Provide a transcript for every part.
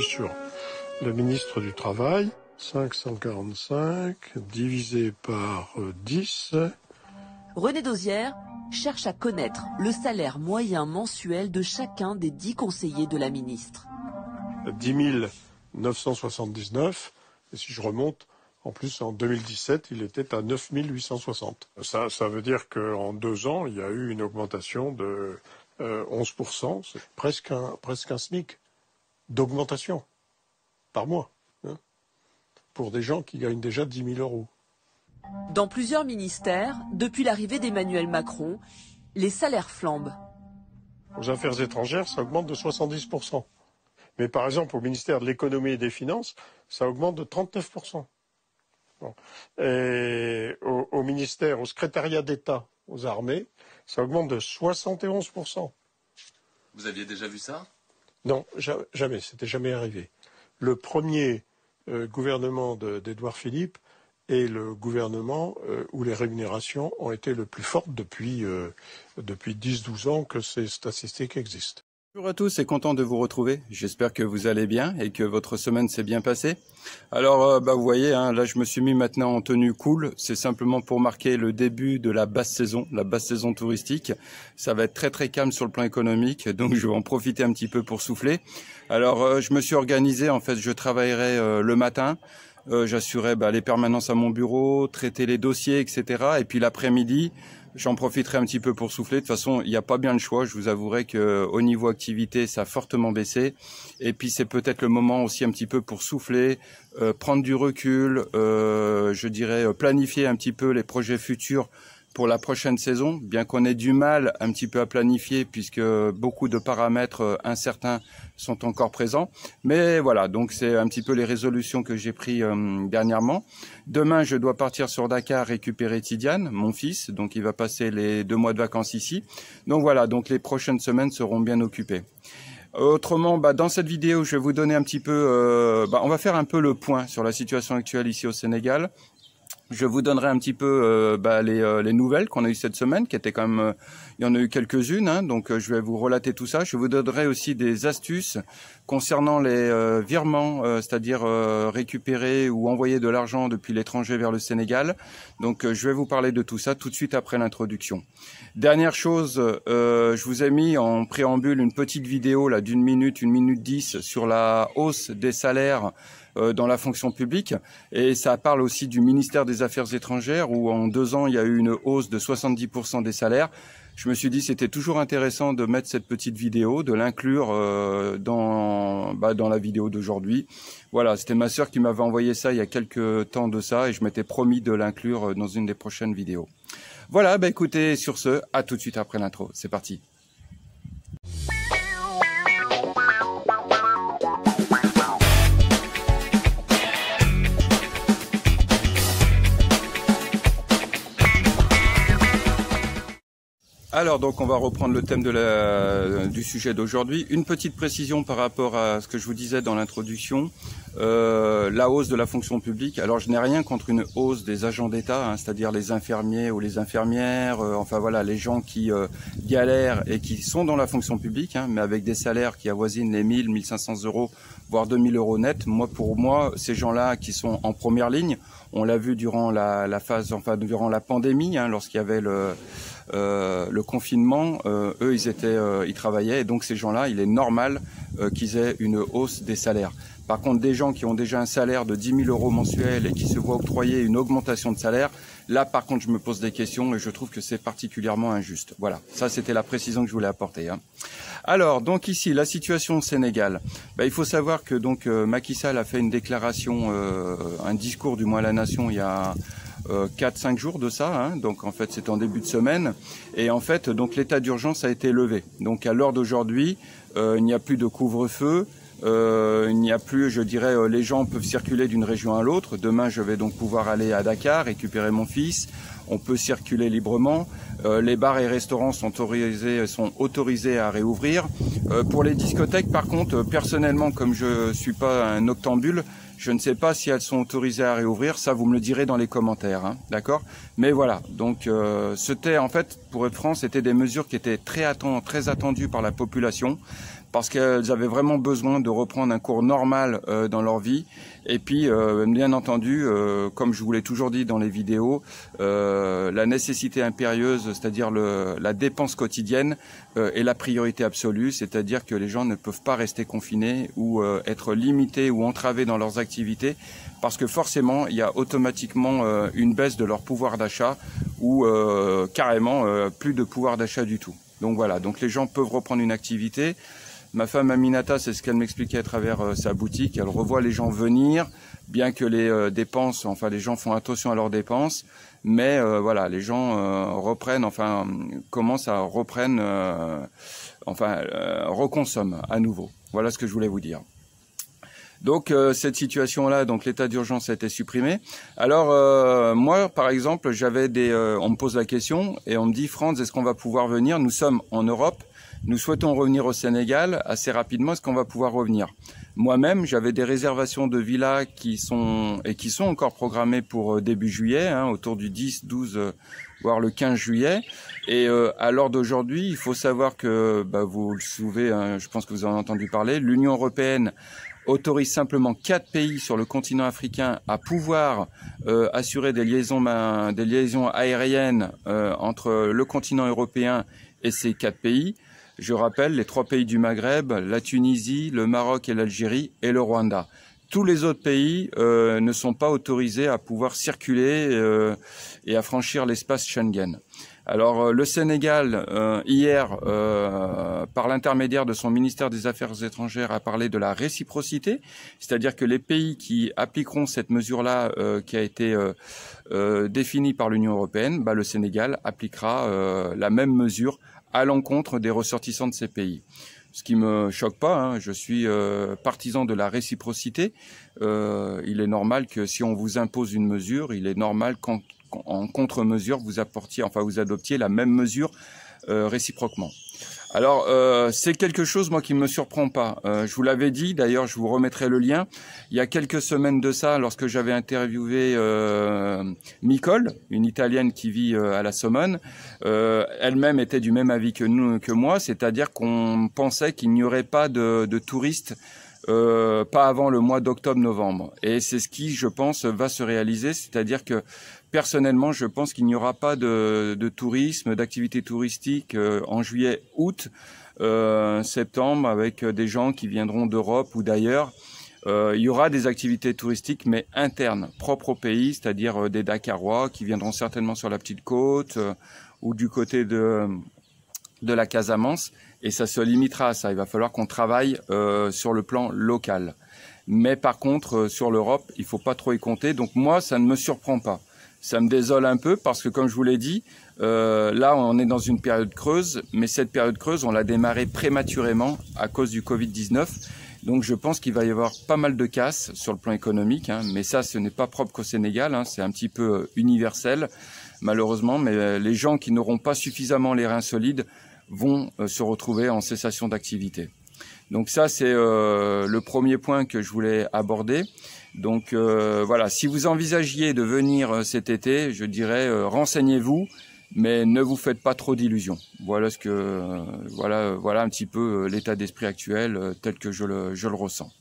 suis sur le ministre du Travail. 545 divisé par 10. René Dosière cherche à connaître le salaire moyen mensuel de chacun des 10 conseillers de la ministre. 10 979. Et si je remonte, en plus en 2017, il était à 9 860. Ça veut dire qu'en 2 ans, il y a eu une augmentation de 11%. C'est presque un SMIC d'augmentation par mois. Pour des gens qui gagnent déjà 10 000 euros. Dans plusieurs ministères, depuis l'arrivée d'Emmanuel Macron, les salaires flambent. Aux affaires étrangères, ça augmente de 70%. Mais par exemple, au ministère de l'économie et des finances, ça augmente de 39%. Bon. Et au ministère, au secrétariat d'État, aux armées, ça augmente de 71%. Vous aviez déjà vu ça? Non, jamais. C'était jamais arrivé. Le premier gouvernement d'Édouard Philippe est le gouvernement où les rémunérations ont été le plus fortes depuis 10-12 ans que ces statistiques existent. Bonjour à tous et content de vous retrouver. J'espère que vous allez bien et que votre semaine s'est bien passée. Alors, vous voyez, là je me suis mis maintenant en tenue cool. C'est simplement pour marquer le début de la basse saison touristique. Ça va être très très calme sur le plan économique, donc je vais en profiter un petit peu pour souffler. Alors, je me suis organisé, en fait, je travaillerai le matin. J'assurais les permanences à mon bureau, traiter les dossiers, etc. Et puis l'après-midi, j'en profiterai un petit peu pour souffler. De toute façon, il n'y a pas bien le choix. Je vous avouerai qu'au niveau activité, ça a fortement baissé. Et puis c'est peut-être le moment aussi un petit peu pour souffler, prendre du recul, je dirais planifier un petit peu les projets futurs pour la prochaine saison, bien qu'on ait du mal un petit peu à planifier puisque beaucoup de paramètres incertains sont encore présents. Mais voilà, donc c'est un petit peu les résolutions que j'ai prises dernièrement. Demain, je dois partir sur Dakar récupérer Tidiane, mon fils, donc il va passer les 2 mois de vacances ici. Donc voilà, donc les prochaines semaines seront bien occupées. Autrement, dans cette vidéo, je vais vous donner un petit peu, on va faire un peu le point sur la situation actuelle ici au Sénégal. Je vous donnerai un petit peu les nouvelles qu'on a eues cette semaine, qui étaient quand même, il y en a eu quelques-unes, donc je vais vous relater tout ça. Je vous donnerai aussi des astuces concernant les virements, c'est-à-dire récupérer ou envoyer de l'argent depuis l'étranger vers le Sénégal. Donc je vais vous parler de tout ça tout de suite après l'introduction. Dernière chose, je vous ai mis en préambule une petite vidéo là d'1 minute, 1 minute 10 sur la hausse des salaires dans la fonction publique, et ça parle aussi du ministère des Affaires étrangères où en 2 ans il y a eu une hausse de 70% des salaires. Je me suis dit c'était toujours intéressant de mettre cette petite vidéo, de l'inclure dans la vidéo d'aujourd'hui. Voilà, c'était ma sœur qui m'avait envoyé ça il y a quelques temps de ça et je m'étais promis de l'inclure dans une des prochaines vidéos. Voilà, écoutez, sur ce, à tout de suite après l'intro. C'est parti. Alors donc on va reprendre le thème du sujet d'aujourd'hui. Une petite précision par rapport à ce que je vous disais dans l'introduction, la hausse de la fonction publique. Alors je n'ai rien contre une hausse des agents d'État, c'est-à-dire les infirmiers ou les infirmières, enfin voilà, les gens qui galèrent et qui sont dans la fonction publique, mais avec des salaires qui avoisinent les 1000, 1500 euros, voire 2000 euros net. Pour moi, ces gens-là qui sont en première ligne, on l'a vu durant durant la pandémie, lorsqu'il y avait le confinement, eux ils travaillaient et donc ces gens-là, il est normal qu'ils aient une hausse des salaires. Par contre, des gens qui ont déjà un salaire de 10 000 euros mensuels et qui se voient octroyer une augmentation de salaire, là par contre je me pose des questions et je trouve que c'est particulièrement injuste. Voilà, ça c'était la précision que je voulais apporter. Alors donc ici la situation au Sénégal, il faut savoir que donc Macky Sall a fait une déclaration, un discours du moins à la nation il y a 4-5 jours de ça, donc en fait c'est en début de semaine, et en fait donc l'état d'urgence a été levé. Donc à l'heure d'aujourd'hui, il n'y a plus de couvre-feu, il n'y a plus, je dirais, les gens peuvent circuler d'une région à l'autre. Demain je vais donc pouvoir aller à Dakar récupérer mon fils, on peut circuler librement, les bars et restaurants sont autorisés à réouvrir. Pour les discothèques par contre, personnellement comme je suis pas un noctambule, je ne sais pas si elles sont autorisées à réouvrir, ça vous me le direz dans les commentaires, d'accord? Mais voilà, donc c'était en fait, pour être franc, c'était des mesures qui étaient très attendues par la population, parce qu'elles avaient vraiment besoin de reprendre un cours normal dans leur vie. Et puis, bien entendu, comme je vous l'ai toujours dit dans les vidéos, la nécessité impérieuse, c'est-à-dire la dépense quotidienne, est la priorité absolue, c'est-à-dire que les gens ne peuvent pas rester confinés ou être limités ou entravés dans leurs activités, parce que forcément, il y a automatiquement une baisse de leur pouvoir d'achat ou carrément plus de pouvoir d'achat du tout. Donc voilà, donc les gens peuvent reprendre une activité. Ma femme Aminata, c'est ce qu'elle m'expliquait à travers sa boutique. Elle revoit les gens venir, bien que les dépenses, enfin les gens font attention à leurs dépenses, mais voilà, les gens reprennent, enfin commencent à reprendre, reconsomment à nouveau. Voilà ce que je voulais vous dire. Donc cette situation-là, donc l'état d'urgence a été supprimé. Alors moi, par exemple, j'avais on me pose la question et on me dit, Franz, est-ce qu'on va pouvoir venir? Nous sommes en Europe. Nous souhaitons revenir au Sénégal assez rapidement. Est-ce qu'on va pouvoir revenir? Moi-même, j'avais des réservations de villas qui sont encore programmées pour début juillet, autour du 10, 12, voire le 15 juillet. Et à l'heure d'aujourd'hui, il faut savoir que, vous le savez, je pense que vous en avez entendu parler, l'Union européenne autorise simplement 4 pays sur le continent africain à pouvoir assurer des liaisons aériennes entre le continent européen et ces 4 pays. Je rappelle les 3 pays du Maghreb, la Tunisie, le Maroc et l'Algérie et le Rwanda. Tous les autres pays ne sont pas autorisés à pouvoir circuler et à franchir l'espace Schengen. Alors le Sénégal, hier, par l'intermédiaire de son ministère des Affaires étrangères, a parlé de la réciprocité, c'est-à-dire que les pays qui appliqueront cette mesure-là qui a été définie par l'Union européenne, le Sénégal appliquera la même mesure à l'encontre des ressortissants de ces pays. Ce qui me choque pas, je suis partisan de la réciprocité. Il est normal que si on vous impose une mesure, il est normal qu'en contre-mesure vous adoptiez la même mesure réciproquement. Alors c'est quelque chose moi qui me surprend pas. Je vous l'avais dit, d'ailleurs je vous remettrai le lien. Il y a quelques semaines de ça, lorsque j'avais interviewé Nicole, une Italienne qui vit à la Somone, elle-même était du même avis que moi, c'est-à-dire qu'on pensait qu'il n'y aurait pas de touristes pas avant le mois d'octobre-novembre. Et c'est ce qui, je pense, va se réaliser, c'est-à-dire que personnellement, je pense qu'il n'y aura pas de tourisme, d'activité touristique en juillet, août, septembre, avec des gens qui viendront d'Europe ou d'ailleurs. Il y aura des activités touristiques, mais internes, propres au pays, c'est-à-dire des Dakarois qui viendront certainement sur la petite côte ou du côté de la Casamance. Et ça se limitera à ça. Il va falloir qu'on travaille sur le plan local. Mais par contre, sur l'Europe, il faut pas trop y compter. Donc moi, ça ne me surprend pas. Ça me désole un peu parce que, comme je vous l'ai dit, là, on est dans une période creuse. Mais cette période creuse, on l'a démarrée prématurément à cause du Covid-19. Donc je pense qu'il va y avoir pas mal de casse sur le plan économique. Mais ça, ce n'est pas propre qu'au Sénégal. C'est un petit peu universel, malheureusement. Mais les gens qui n'auront pas suffisamment les reins solides vont se retrouver en cessation d'activité. Donc ça, c'est le premier point que je voulais aborder. Donc voilà, si vous envisagiez de venir cet été, je dirais renseignez-vous, mais ne vous faites pas trop d'illusions. Voilà voilà un petit peu l'état d'esprit actuel tel que je le ressens.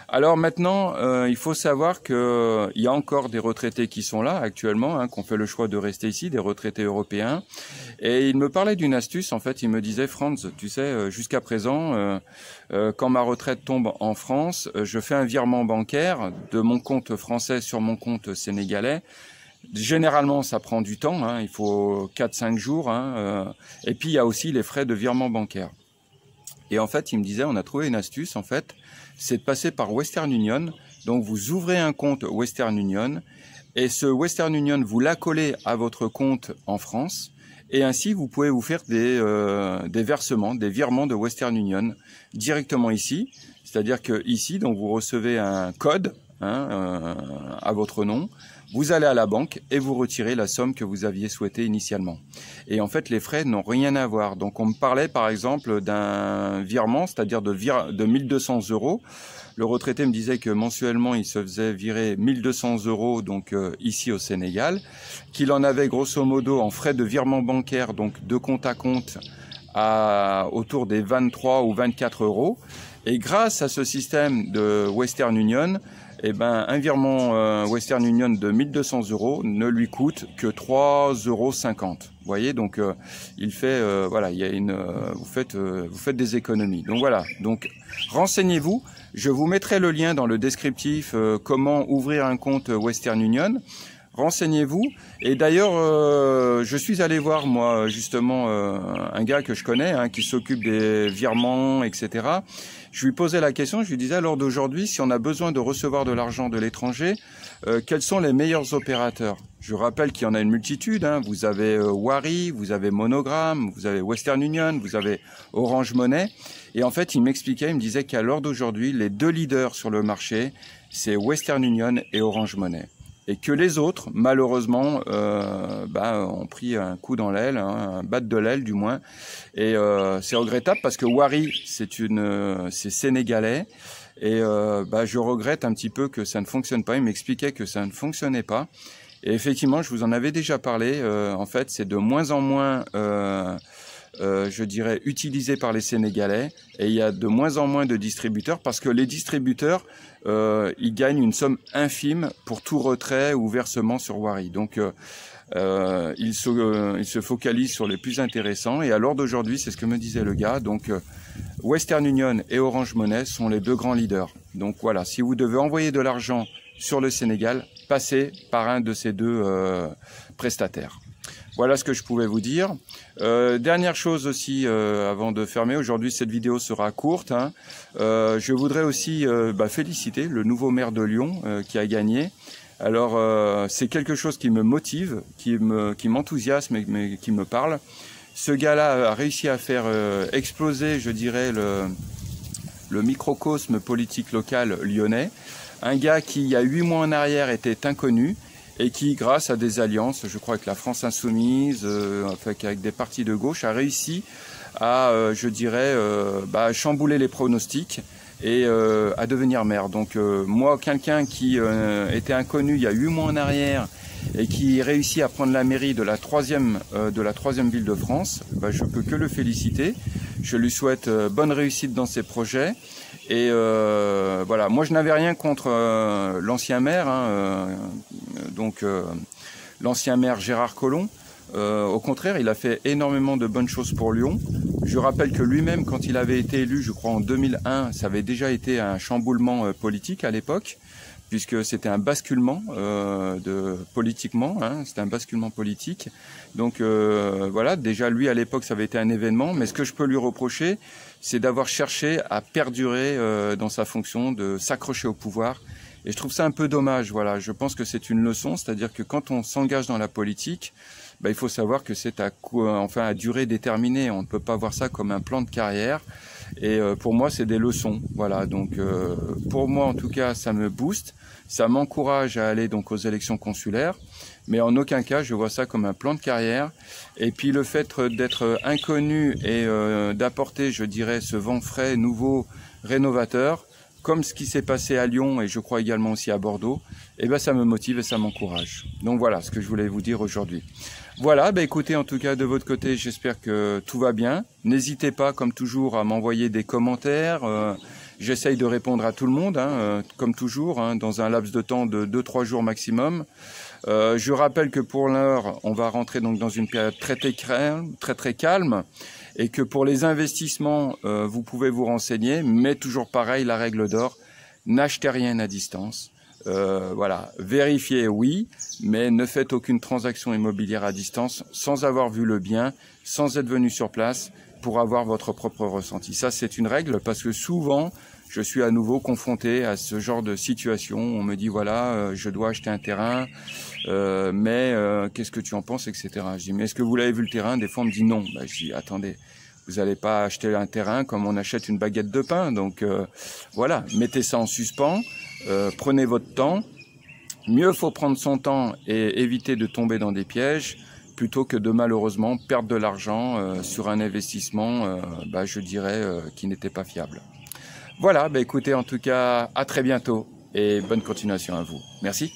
Alors maintenant, il faut savoir qu'il y a encore des retraités qui sont là actuellement, qui ont fait le choix de rester ici, des retraités européens. Et il me parlait d'une astuce, en fait, il me disait, Franz, tu sais, jusqu'à présent, quand ma retraite tombe en France, je fais un virement bancaire de mon compte français sur mon compte sénégalais. Généralement, ça prend du temps, il faut 4-5 jours. Et puis, il y a aussi les frais de virement bancaire. Et en fait, il me disait, on a trouvé une astuce, en fait, c'est de passer par Western Union. Donc, vous ouvrez un compte Western Union et ce Western Union, vous l'accolez à votre compte en France. Et ainsi, vous pouvez vous faire des versements, des virements de Western Union directement ici. C'est-à-dire que ici, donc, vous recevez un code à votre nom. Vous allez à la banque et vous retirez la somme que vous aviez souhaité initialement. Et en fait, les frais n'ont rien à voir. Donc, on me parlait par exemple d'un virement, c'est-à-dire de 1200 €. Le retraité me disait que mensuellement, il se faisait virer 1200 € donc ici au Sénégal, qu'il en avait grosso modo en frais de virement bancaire, donc de compte à compte, autour des 23 ou 24 euros. Et grâce à ce système de Western Union, eh ben, un virement Western Union de 1200 euros ne lui coûte que 3,50 euros. Vous voyez, donc il fait, voilà, il y a vous faites des économies. Donc voilà, donc renseignez-vous. Je vous mettrai le lien dans le descriptif comment ouvrir un compte Western Union. Renseignez-vous. Et d'ailleurs, je suis allé voir, moi, justement, un gars que je connais, hein, qui s'occupe des virements, etc. Je lui posais la question, je lui disais, à l'heure d'aujourd'hui, si on a besoin de recevoir de l'argent de l'étranger, quels sont les meilleurs opérateurs? Je rappelle qu'il y en a une multitude, hein. Vous avez Wari, vous avez Monogram, vous avez Western Union, vous avez Orange Money. Et en fait, il m'expliquait, il me disait qu'à l'heure d'aujourd'hui, les deux leaders sur le marché, c'est Western Union et Orange Money. Et que les autres, malheureusement, ont pris un coup dans l'aile, hein, un bat de l'aile du moins. Et c'est regrettable parce que Wari, c'est sénégalais. Et je regrette un petit peu que ça ne fonctionne pas. Il m'expliquait que ça ne fonctionnait pas. Et effectivement, je vous en avais déjà parlé. En fait, c'est de moins en moins, je dirais, utilisé par les Sénégalais. Et il y a de moins en moins de distributeurs parce que les distributeurs, ils gagnent une somme infime pour tout retrait ou versement sur Wari. Donc, ils se focalisent sur les plus intéressants. Et à l'heure d'aujourd'hui, c'est ce que me disait le gars. Donc, Western Union et Orange Money sont les deux grands leaders. Donc voilà, si vous devez envoyer de l'argent sur le Sénégal, passez par un de ces deux prestataires. Voilà ce que je pouvais vous dire. Dernière chose aussi, avant de fermer, aujourd'hui cette vidéo sera courte, hein. Je voudrais aussi féliciter le nouveau maire de Lyon qui a gagné. Alors c'est quelque chose qui me motive, qui m'enthousiasme, mais qui me parle. Ce gars-là a réussi à faire exploser, je dirais, le microcosme politique local lyonnais. Un gars qui, il y a 8 mois en arrière, était inconnu et qui, grâce à des alliances, je crois avec la France Insoumise, avec des partis de gauche, a réussi à, chambouler les pronostics et à devenir maire. Donc moi, quelqu'un qui était inconnu il y a 8 mois en arrière et qui réussit à prendre la mairie de la troisième ville de France, je peux que le féliciter. Je lui souhaite bonne réussite dans ses projets. Et voilà, moi je n'avais rien contre l'ancien maire, hein, l'ancien maire Gérard Collomb. Au contraire, il a fait énormément de bonnes choses pour Lyon. Je rappelle que lui-même, quand il avait été élu, je crois en 2001, ça avait déjà été un chamboulement politique à l'époque, puisque c'était un basculement politiquement, hein, c'était un basculement politique. Donc voilà, déjà lui à l'époque ça avait été un événement, mais ce que je peux lui reprocher, c'est d'avoir cherché à perdurer dans sa fonction, de s'accrocher au pouvoir. Et je trouve ça un peu dommage, voilà. Je pense que c'est une leçon, c'est-à-dire que quand on s'engage dans la politique, il faut savoir que c'est à durée déterminée. On ne peut pas voir ça comme un plan de carrière. Et pour moi, c'est des leçons. Voilà. Donc, pour moi, en tout cas, ça me booste. Ça m'encourage à aller donc aux élections consulaires. Mais en aucun cas, je vois ça comme un plan de carrière. Et puis, le fait d'être inconnu et d'apporter, je dirais, ce vent frais, nouveau, rénovateur, comme ce qui s'est passé à Lyon et je crois également aussi à Bordeaux, ça me motive et ça m'encourage. Donc voilà ce que je voulais vous dire aujourd'hui. Voilà, écoutez, en tout cas de votre côté, j'espère que tout va bien. N'hésitez pas, comme toujours, à m'envoyer des commentaires. J'essaye de répondre à tout le monde, hein, comme toujours, hein, dans un laps de temps de 2-3 jours maximum. Je rappelle que pour l'heure, on va rentrer donc dans une période très calme. Et que pour les investissements, vous pouvez vous renseigner, mais toujours pareil, la règle d'or, n'achetez rien à distance. Voilà, vérifiez, oui, mais ne faites aucune transaction immobilière à distance sans avoir vu le bien, sans être venu sur place pour avoir votre propre ressenti. Ça, c'est une règle parce que souvent, je suis à nouveau confronté à ce genre de situation. On me dit, voilà, je dois acheter un terrain, mais qu'est-ce que tu en penses, etc. Je dis, mais est-ce que vous l'avez vu le terrain? Des fois, on me dit non. Je dis, attendez, vous n'allez pas acheter un terrain comme on achète une baguette de pain. Donc voilà, mettez ça en suspens, prenez votre temps. Mieux faut prendre son temps et éviter de tomber dans des pièges plutôt que de malheureusement perdre de l'argent sur un investissement, je dirais, qui n'était pas fiable. Voilà, écoutez, en tout cas, à très bientôt et bonne continuation à vous. Merci.